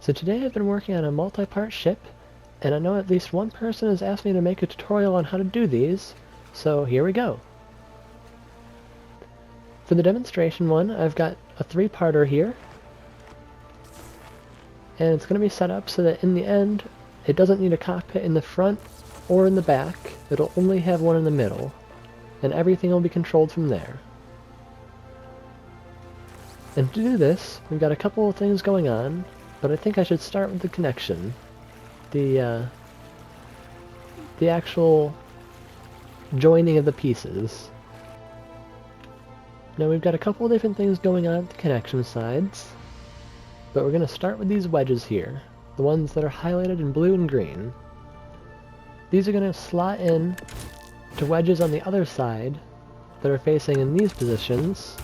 So today I've been working on a multi-part ship, and I know at least one person has asked me to make a tutorial on how to do these, so here we go. For the demonstration one, I've got a 3-parter here, and it's going to be set up so that in the end, it doesn't need a cockpit in the front or in the back, it'll only have one in the middle, and everything will be controlled from there. And to do this, we've got a couple of things going on, but I think I should start with the connection. The actual joining of the pieces. Now we've got a couple of different things going on at the connection sides, but we're going to start with these wedges here, the ones that are highlighted in blue and green. These are going to slot in to wedges on the other side that are facing in these positions,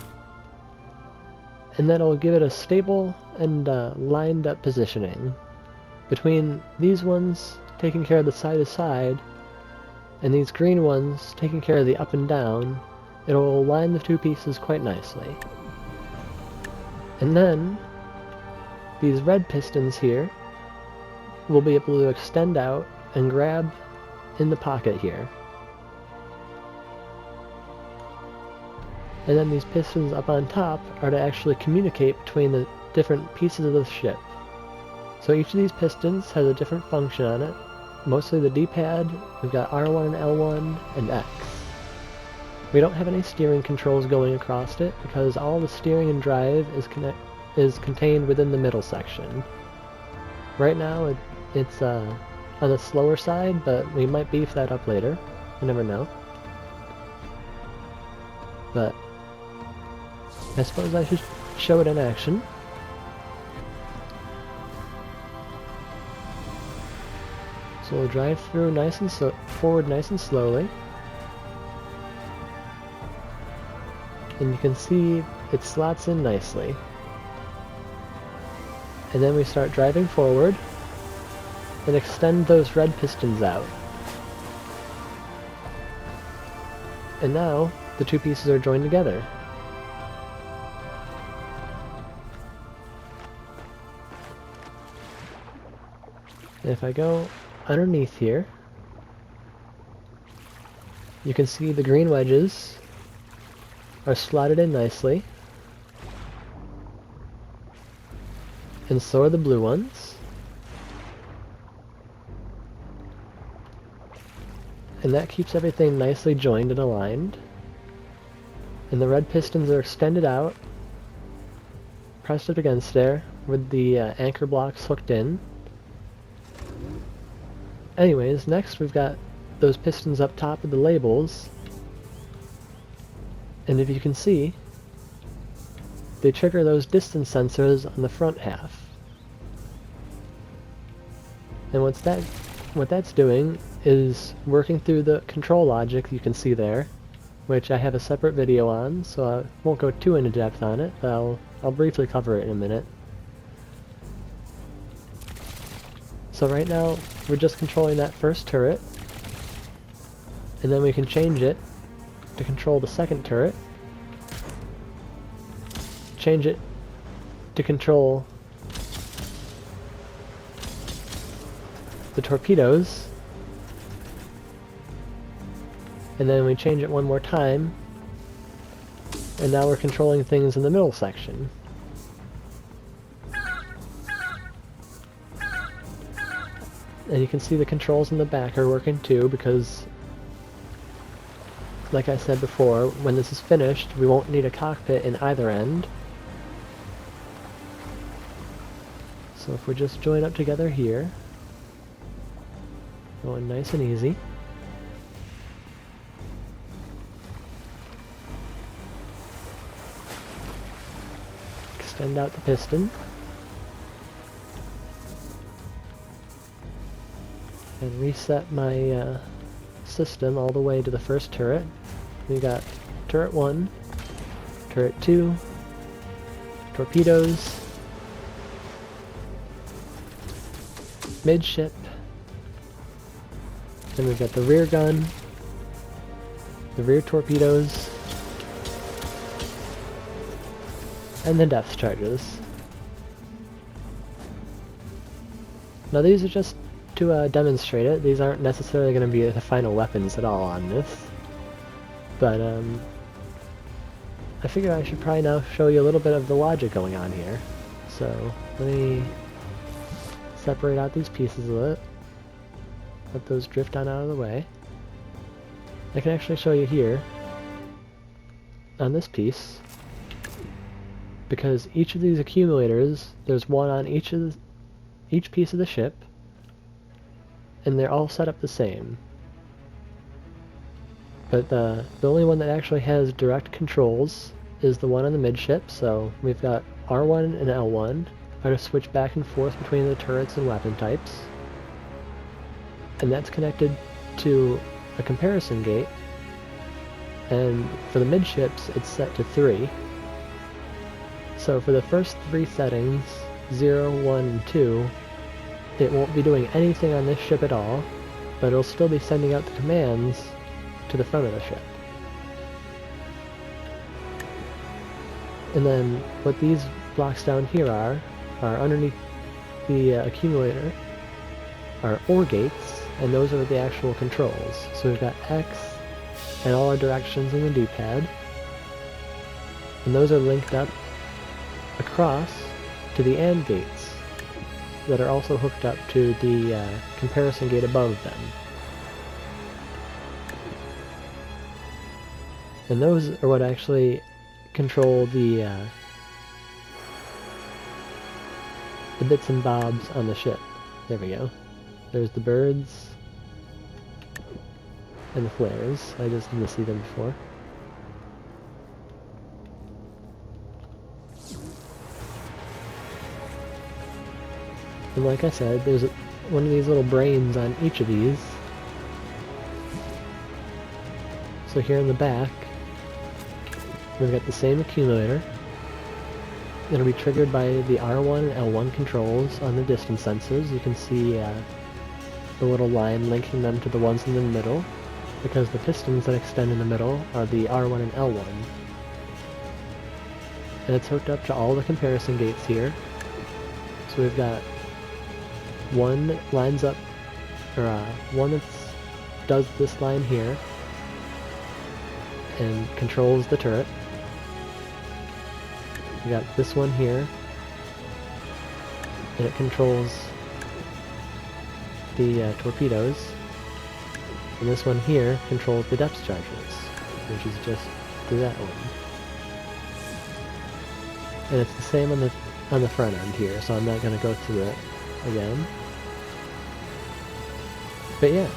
and that'll give it a stable and lined up positioning. Between these ones taking care of the side to side, and these green ones taking care of the up and down, it'll align the two pieces quite nicely. And then, these red pistons here will be able to extend out and grab in the pocket here. And then these pistons up on top are to actually communicate between the different pieces of the ship. So each of these pistons has a different function on it. Mostly the D-pad, we've got R1 and L1, and X. We don't have any steering controls going across it, because all the steering and drive is contained within the middle section. Right now it's on the slower side, but we might beef that up later. You never know. But I suppose I should show it in action. So we'll drive through nice and forward nice and slowly. And you can see it slots in nicely. And then we start driving forward and extend those red pistons out. And now the two pieces are joined together. And if I go underneath here, you can see the green wedges are slotted in nicely, and so are the blue ones. And that keeps everything nicely joined and aligned. And the red pistons are extended out, pressed up against there, with the anchor blocks hooked in. Anyways, next we've got those pistons up top with the labels, and if you can see, they trigger those distance sensors on the front half. And what that's doing is working through the control logic you can see there, which I have a separate video on, so I won't go too into depth on it, but I'll briefly cover it in a minute. So right now, we're just controlling that first turret, and then we can change it to control the second turret, change it to control the torpedoes, and then we change it one more time, and now we're controlling things in the middle section. And you can see the controls in the back are working too, because, like I said before, when this is finished, we won't need a cockpit in either end. So if we just join up together here, going nice and easy. Extend out the piston. And reset my system all the way to the first turret. We got turret 1, turret 2, torpedoes, midship, then we've got the rear gun, the rear torpedoes, and the depth charges. Now these are just to demonstrate it. These aren't necessarily going to be the final weapons at all on this. But I figure I should probably now show you a little bit of the logic going on here. So let me separate out these pieces of it. Let those drift on out of the way. I can actually show you here on this piece, because each of these accumulators, there's one on each piece of the ship, and they're all set up the same. But the only one that actually has direct controls is the one on the midship, so we've got R1 and L1 are to switch back and forth between the turrets and weapon types. And that's connected to a comparison gate, and for the midships it's set to 3. So for the first 3 settings, 0, 1, and 2, it won't be doing anything on this ship at all, but it'll still be sending out the commands to the front of the ship. And then what these blocks down here are underneath the accumulator are OR gates, and those are the actual controls. So we've got X and all our directions in the D-pad, and those are linked up across to the AND gates that are also hooked up to the comparison gate above them. And those are what actually control the bits and bobs on the ship. There we go. There's the birds and the flares. I just didn't see them before. And like I said, there's one of these little brains on each of these. So here in the back, we've got the same accumulator. It'll be triggered by the R1 and L1 controls on the distance sensors. You can see the little line linking them to the ones in the middle, because the pistons that extend in the middle are the R1 and L1. And it's hooked up to all the comparison gates here. So we've got one that lines up, or one that does this line here and controls the turret. We got this one here, and it controls the torpedoes, and this one here controls the depth charges, which is just to that one. And it's the same on the front end here, so I'm not going to go through it again. But yeah,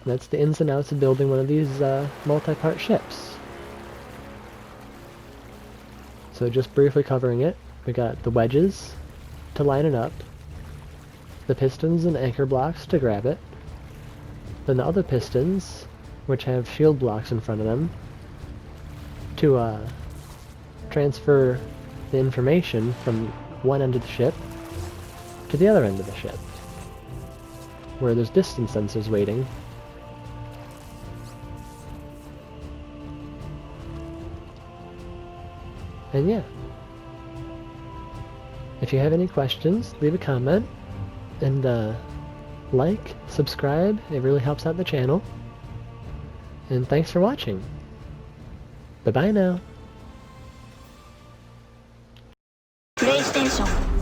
that's the ins and outs of building one of these multi-part ships. So just briefly covering it, we got the wedges to line it up, the pistons and anchor blocks to grab it, then the other pistons, which have shield blocks in front of them, to transfer the information from one end of the ship to the other end of the ship, where there's distance sensors waiting. And yeah, if you have any questions, leave a comment, and like, subscribe, it really helps out the channel. And thanks for watching. Bye bye now. PlayStation